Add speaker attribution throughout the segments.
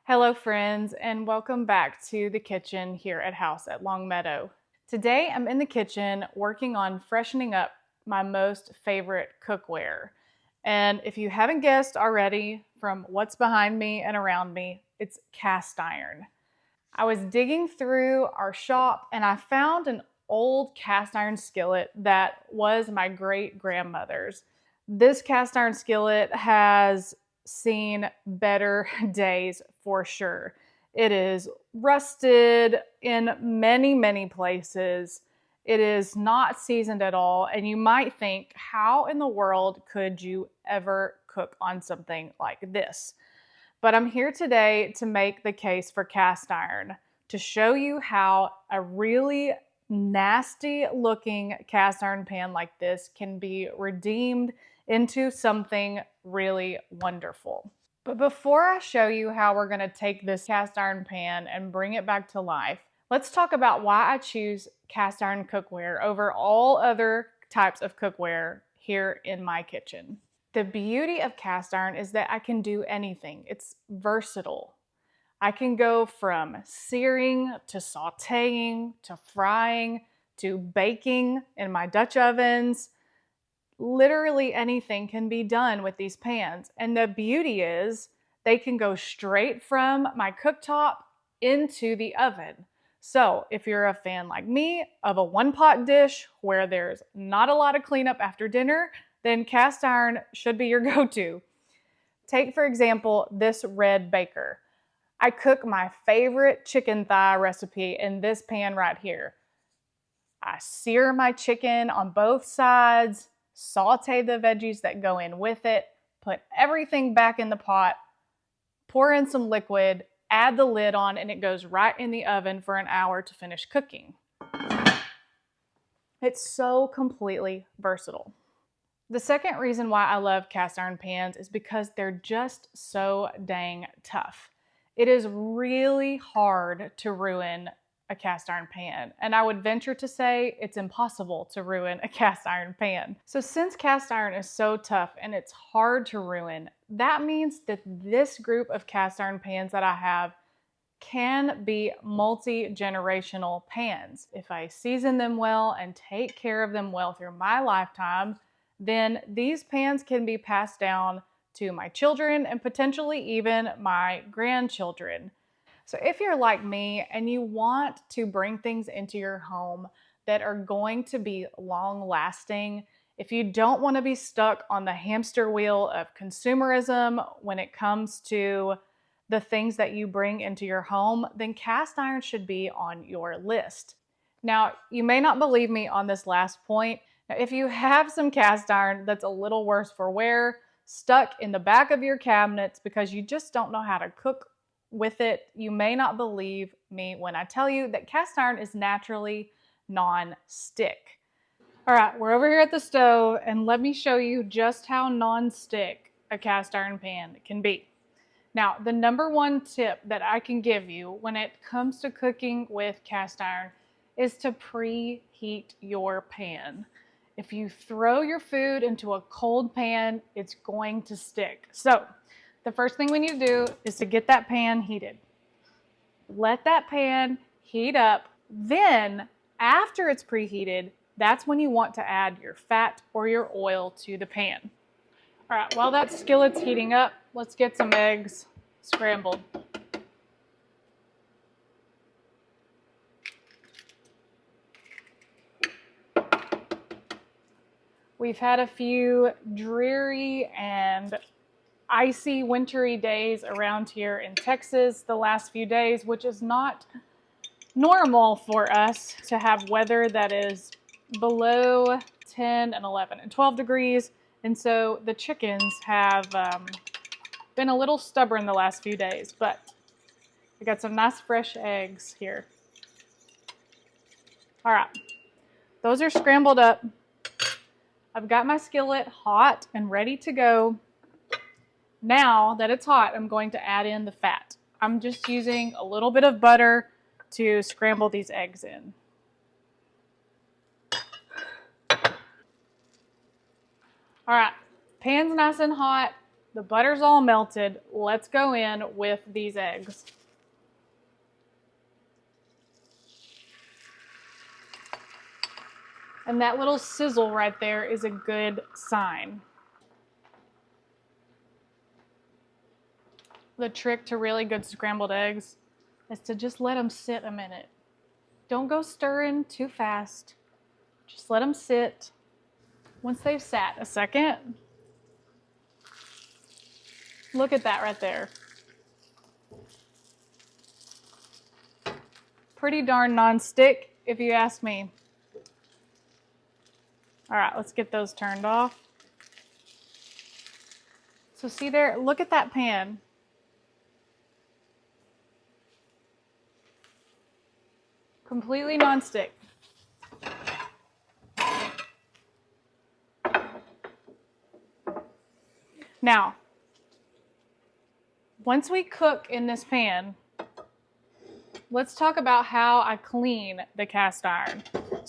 Speaker 1: Hello friends, and welcome back to the kitchen here at House at Long Meadow. Today I'm in the kitchen working on freshening up my most favorite cookware. And if you haven't guessed already from what's behind me and around me, it's cast iron. I was digging through our shop and I found an old cast iron skillet that was my great grandmother's. This cast iron skillet has seen better days for sure. It is rusted in many places. It is not seasoned at all, and you might think, how in the world could you ever cook on something like this? But I'm here today to make the case for cast iron, to show you how a really nasty looking cast iron pan like this can be redeemed into something really wonderful. But before I show you how we're going to take this cast iron pan and bring it back to life, let's talk about why I choose cast iron cookware over all other types of cookware here in my kitchen. The beauty of cast iron is that I can do anything. It's versatile. I can go from searing to sauteing to frying to baking in my Dutch ovens. Literally anything can be done with these pans. And the beauty is they can go straight from my cooktop into the oven. So if you're a fan like me of a one-pot dish where there's not a lot of cleanup after dinner, then cast iron should be your go-to. Take, for example, this red baker. I cook my favorite chicken thigh recipe in this pan right here. I sear my chicken on both sides, saute the veggies that go in with it, put everything back in the pot, pour in some liquid, add the lid on, and it goes right in the oven for an hour to finish cooking. It's so completely versatile. The second reason why I love cast iron pans is because they're just so dang tough. It is really hard to ruin a cast iron pan, and I would venture to say it's impossible to ruin a cast iron pan. So since cast iron is so tough and it's hard to ruin, that means that this group of cast iron pans that I have can be multi-generational pans. If I season them well and take care of them well through my lifetime, then these pans can be passed down to my children and potentially even my grandchildren. So if you're like me and you want to bring things into your home that are going to be long lasting, if you don't want to be stuck on the hamster wheel of consumerism when it comes to the things that you bring into your home, then cast iron should be on your list. Now, you may not believe me on this last point. Now, if you have some cast iron that's a little worse for wear, stuck in the back of your cabinets because you just don't know how to cook with it, you may not believe me when I tell you that cast iron is naturally non-stick. All right, we're over here at the stove, and let me show you just how non-stick a cast iron pan can be. Now, the number one tip that I can give you when it comes to cooking with cast iron is to preheat your pan. If you throw your food into a cold pan, it's going to stick. So, the first thing we need to do is to get that pan heated. Let that pan heat up. Then, after it's preheated, that's when you want to add your fat or your oil to the pan. All right, while that skillet's heating up, let's get some eggs scrambled. We've had a few dreary and icy, wintry days around here in Texas the last few days, which is not normal for us to have weather that is below 10 and 11 and 12 degrees. And so the chickens have been a little stubborn the last few days, but I got some nice fresh eggs here. All right, those are scrambled up. I've got my skillet hot and ready to go. Now that it's hot, I'm going to add in the fat. I'm just using a little bit of butter to scramble these eggs in. All right, pan's nice and hot. The butter's all melted. Let's go in with these eggs. And that little sizzle right there is a good sign. The trick to really good scrambled eggs is to just let them sit a minute. Don't go stirring too fast. Just let them sit. Once they've sat a second, look at that right there. Pretty darn non-stick, if you ask me. All right, let's get those turned off. So see there, look at that pan. Completely non-stick. Now, once we cook in this pan, let's talk about how I clean the cast iron.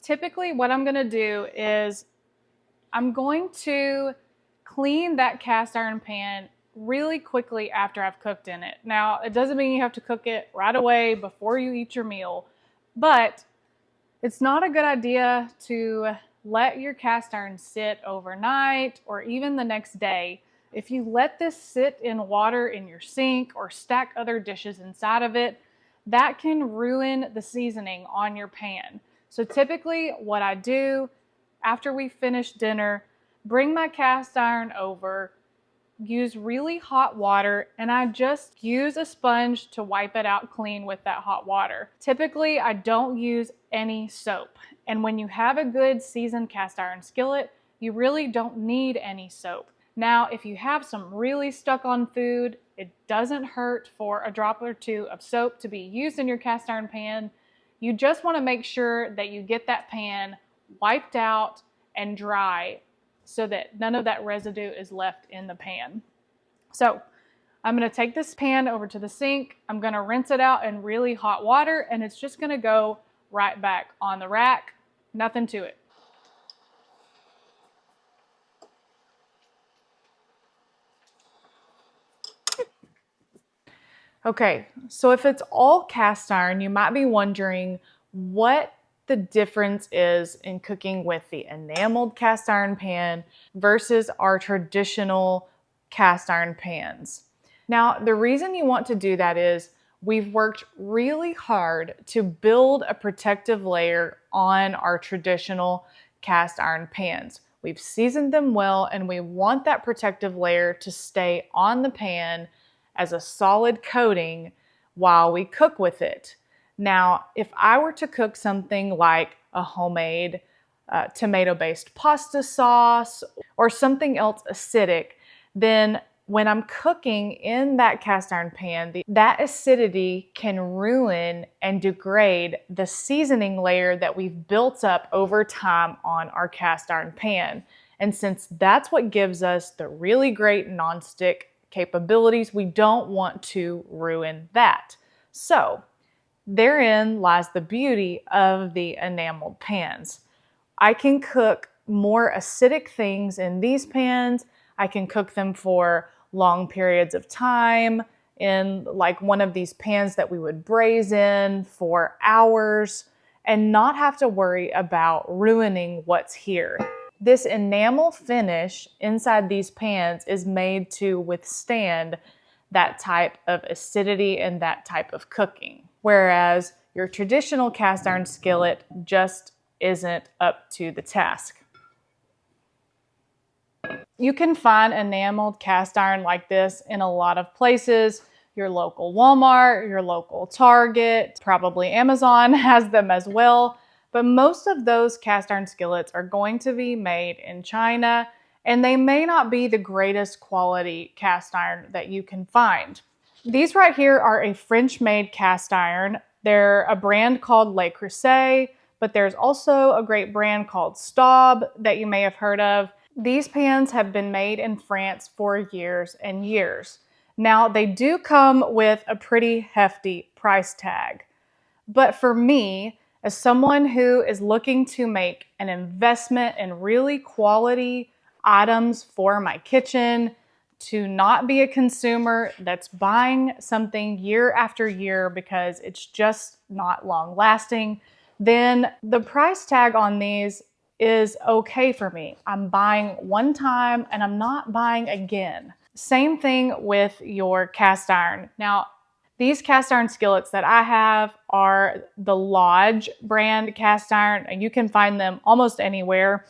Speaker 1: Typically, what I'm gonna do is I'm going to clean that cast iron pan really quickly after I've cooked in it. Now, it doesn't mean you have to cook it right away before you eat your meal, but it's not a good idea to let your cast iron sit overnight or even the next day. If you let this sit in water in your sink or stack other dishes inside of it, that can ruin the seasoning on your pan. So typically what I do after we finish dinner, bring my cast iron over, use really hot water, and I just use a sponge to wipe it out clean with that hot water. Typically, I don't use any soap. And when you have a good seasoned cast iron skillet, you really don't need any soap. Now, if you have some really stuck on food, it doesn't hurt for a drop or two of soap to be used in your cast iron pan. You just want to make sure that you get that pan wiped out and dry so that none of that residue is left in the pan. So I'm going to take this pan over to the sink. I'm going to rinse it out in really hot water, and it's just going to go right back on the rack. Nothing to it. Okay, so if it's all cast iron, you might be wondering what the difference is in cooking with the enameled cast iron pan versus our traditional cast iron pans. Now, the reason you want to do that is we've worked really hard to build a protective layer on our traditional cast iron pans. We've seasoned them well, and we want that protective layer to stay on the pan as a solid coating while we cook with it. Now, if I were to cook something like a homemade tomato-based pasta sauce or something else acidic, then when I'm cooking in that cast iron pan, that acidity can ruin and degrade the seasoning layer that we've built up over time on our cast iron pan. And since that's what gives us the really great nonstick capabilities, we don't want to ruin that. So therein lies the beauty of the enameled pans. I can cook more acidic things in these pans. I can cook them for long periods of time in like one of these pans that we would braise in for hours and not have to worry about ruining what's here. This enamel finish inside these pans is made to withstand that type of acidity and that type of cooking, whereas your traditional cast iron skillet just isn't up to the task. You can find enameled cast iron like this in a lot of places. Your local Walmart, your local Target, probably Amazon has them as well. But most of those cast iron skillets are going to be made in China, and they may not be the greatest quality cast iron that you can find. These right here are a French-made cast iron. They're a brand called Le Creuset, but there's also a great brand called Staub that you may have heard of. These pans have been made in France for years and years. Now, they do come with a pretty hefty price tag. But for me, as someone who is looking to make an investment in really quality items for my kitchen to not be a consumer that's buying something year after year because it's just not long lasting, then the price tag on these is okay for me. I'm buying one time and I'm not buying again. Same thing with your cast iron. Now, these cast iron skillets that I have are the Lodge brand cast iron, and you can find them almost anywhere.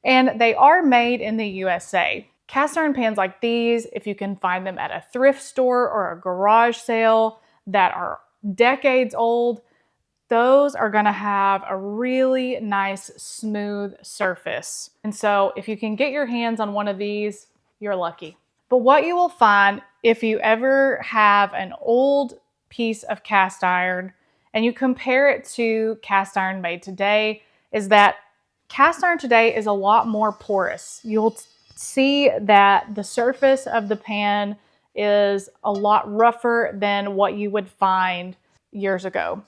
Speaker 1: And they are made in the USA. Cast iron pans like these, if you can find them at a thrift store or a garage sale that are decades old, those are gonna have a really nice smooth surface. And so if you can get your hands on one of these, you're lucky. But what you will find if you ever have an old piece of cast iron and you compare it to cast iron made today is that cast iron today is a lot more porous. You'll see that the surface of the pan is a lot rougher than what you would find years ago.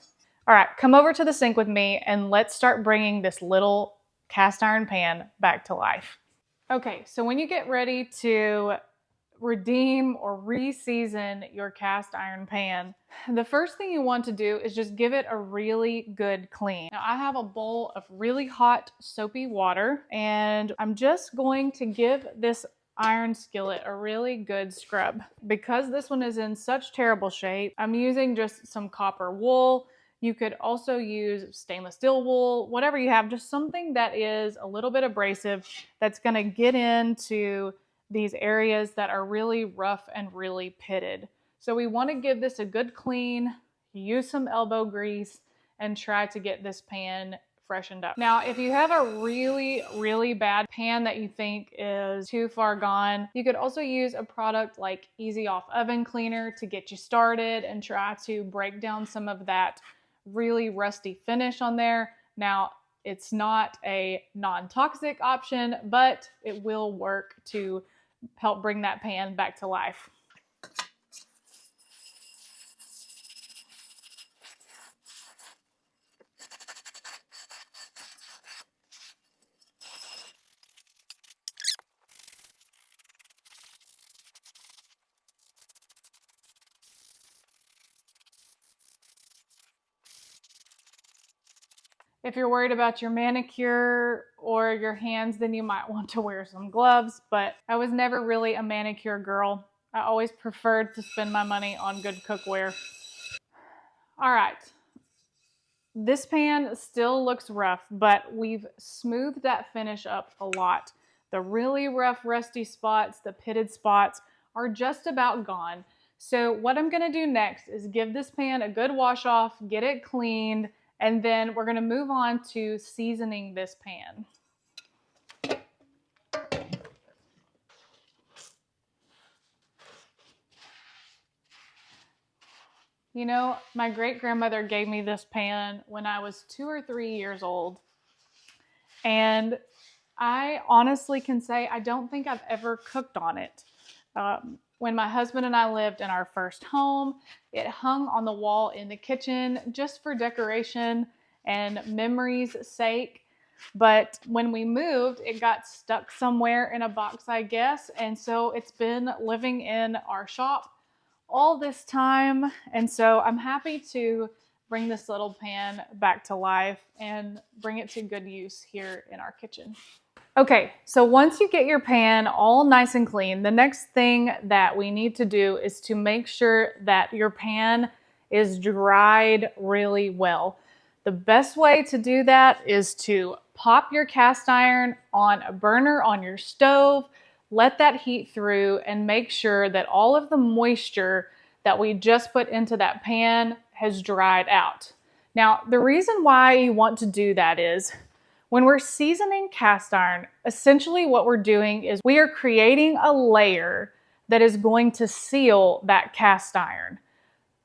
Speaker 1: All right, come over to the sink with me and let's start bringing this little cast iron pan back to life. Okay, so when you get ready to redeem or re-season your cast iron pan, the first thing you want to do is just give it a really good clean. Now I have a bowl of really hot soapy water and I'm just going to give this iron skillet a really good scrub. Because this one is in such terrible shape, I'm using just some copper wool. You could also use stainless steel wool, whatever you have, just something that is a little bit abrasive that's gonna get into these areas that are really rough and really pitted. So we want to give this a good clean, use some elbow grease, and try to get this pan freshened up. Now, if you have a really, really bad pan that you think is too far gone, you could also use a product like Easy Off Oven Cleaner to get you started and try to break down some of that really rusty finish on there. Now, it's not a non-toxic option, but it will work to help bring that pan back to life. If you're worried about your manicure or your hands, then you might want to wear some gloves, but I was never really a manicure girl. I always preferred to spend my money on good cookware. All right, this pan still looks rough, but we've smoothed that finish up a lot. The really rough, rusty spots, the pitted spots are just about gone. So what I'm gonna do next is give this pan a good wash off, get it cleaned, and then we're gonna move on to seasoning this pan. You know, my great-grandmother gave me this pan when I was 2 or 3 years old. And I honestly can say I don't think I've ever cooked on it. When my husband and I lived in our first home, it hung on the wall in the kitchen just for decoration and memories' sake. But when we moved, it got stuck somewhere in a box, I guess. And so it's been living in our shop all this time. And so I'm happy to bring this little pan back to life and bring it to good use here in our kitchen. Okay, so once you get your pan all nice and clean, the next thing that we need to do is to make sure that your pan is dried really well. The best way to do that is to pop your cast iron on a burner on your stove, let that heat through, and make sure that all of the moisture that we just put into that pan has dried out. Now, the reason why you want to do that is when we're seasoning cast iron, essentially what we're doing is we are creating a layer that is going to seal that cast iron.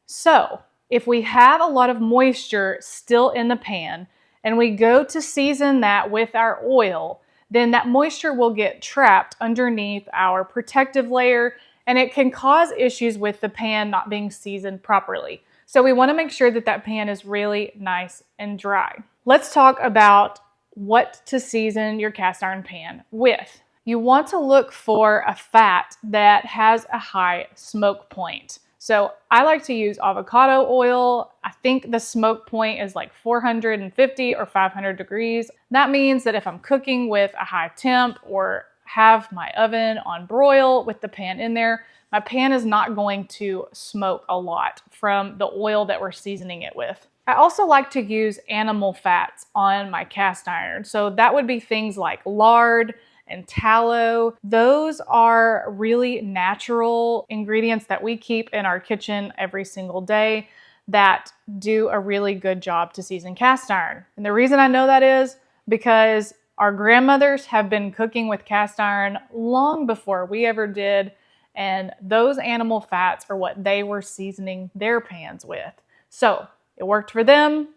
Speaker 1: So if we have a lot of moisture still in the pan and we go to season that with our oil, then that moisture will get trapped underneath our protective layer and it can cause issues with the pan not being seasoned properly. So we want to make sure that that pan is really nice and dry. Let's talk about what to season your cast iron pan with. you want to look for a fat that has a high smoke point. So I like to use avocado oil. I think the smoke point is like 450 or 500 degrees. That means that if I'm cooking with a high temp or have my oven on broil with the pan in there, my pan is not going to smoke a lot from the oil that we're seasoning it with. I also like to use animal fats on my cast iron. So that would be things like lard and tallow. Those are really natural ingredients that we keep in our kitchen every single day that do a really good job to season cast iron. And the reason I know that is because our grandmothers have been cooking with cast iron long before we ever did, and those animal fats are what they were seasoning their pans with. So it worked for them,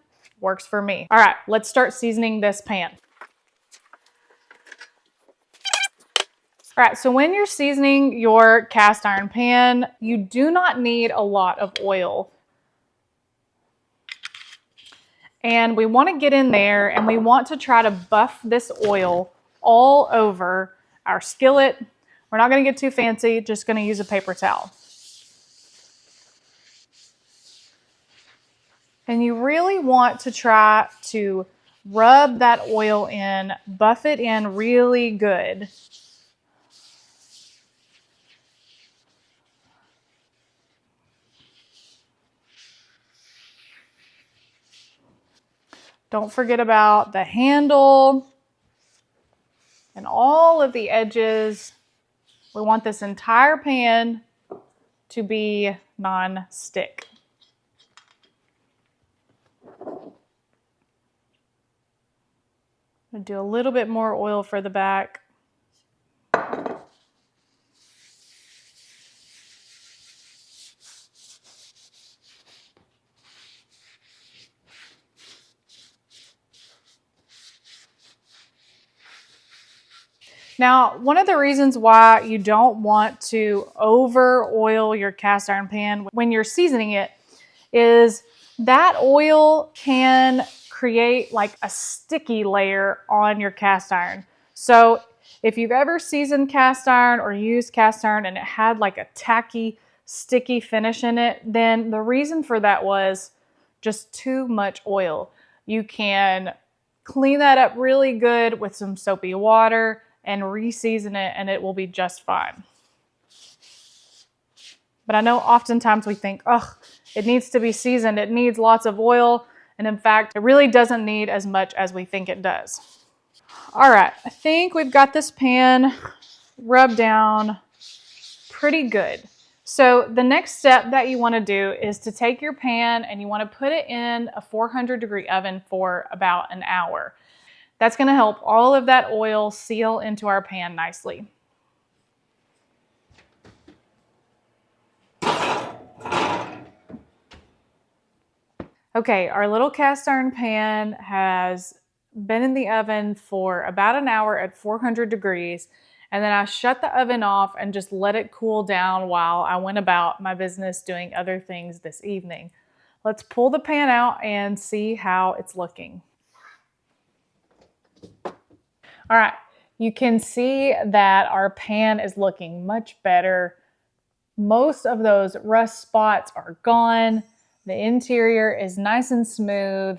Speaker 1: works for me. All right, let's start seasoning this pan. All right, so when you're seasoning your cast iron pan, you do not need a lot of oil. And we want to get in there and we want to try to buff this oil all over our skillet. We're not going to get too fancy, just going to use a paper towel. And you really want to try to rub that oil in, buff it in really good. Don't forget about the handle and all of the edges. We want this entire pan to be non-stick. I'm going to do a little bit more oil for the back. Now, one of the reasons why you don't want to over oil your cast iron pan when you're seasoning it is that oil can create like a sticky layer on your cast iron. So if you've ever seasoned cast iron or used cast iron and it had like a tacky, sticky finish in it, then the reason for that was just too much oil. You can clean that up really good with some soapy water and re-season it, and it will be just fine. But I know oftentimes we think, oh, it needs to be seasoned, it needs lots of oil, and in fact, it really doesn't need as much as we think it does. All right, I think we've got this pan rubbed down pretty good. So the next step that you want to do is to take your pan and you want to put it in a 400-degree oven for about an hour. That's going to help all of that oil seal into our pan nicely. Okay, our little cast iron pan has been in the oven for about an hour at 400 degrees, and then I shut the oven off and just let it cool down while I went about my business doing other things this evening. Let's pull the pan out and see how it's looking. All right, you can see that our pan is looking much better. Most of those rust spots are gone. The interior is nice and smooth.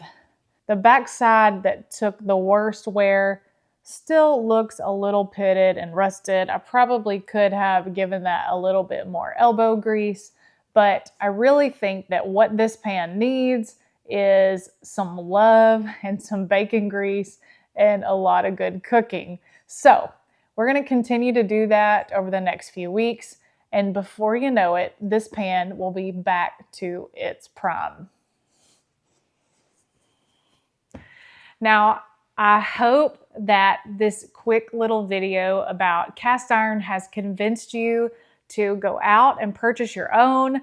Speaker 1: The backside that took the worst wear still looks a little pitted and rusted. I probably could have given that a little bit more elbow grease, but I really think that what this pan needs is some love and some bacon grease and a lot of good cooking. So we're going to continue to do that over the next few weeks. And before you know it, this pan will be back to its prime. Now, I hope that this quick little video about cast iron has convinced you to go out and purchase your own.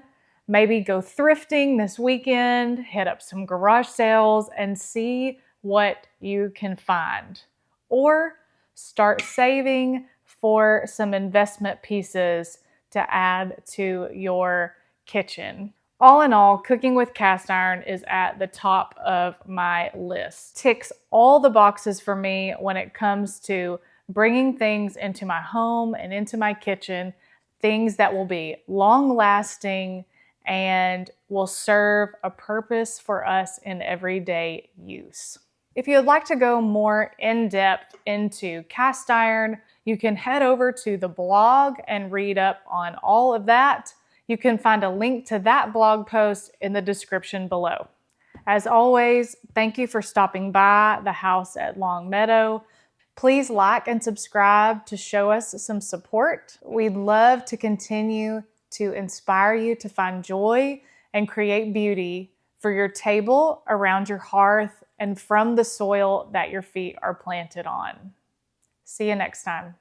Speaker 1: Maybe go thrifting this weekend, hit up some garage sales and see what you can find. Or start saving for some investment pieces to add to your kitchen. All in all, cooking with cast iron is at the top of my list. Ticks all the boxes for me when it comes to bringing things into my home and into my kitchen, things that will be long-lasting and will serve a purpose for us in everyday use. If you would like to go more in-depth into cast iron, you can head over to the blog and read up on all of that. You can find a link to that blog post in the description below. As always, thank you for stopping by the house at Long Meadow. Please like and subscribe to show us some support. We'd love to continue to inspire you to find joy and create beauty for your table, around your hearth, and from the soil that your feet are planted on. See you next time.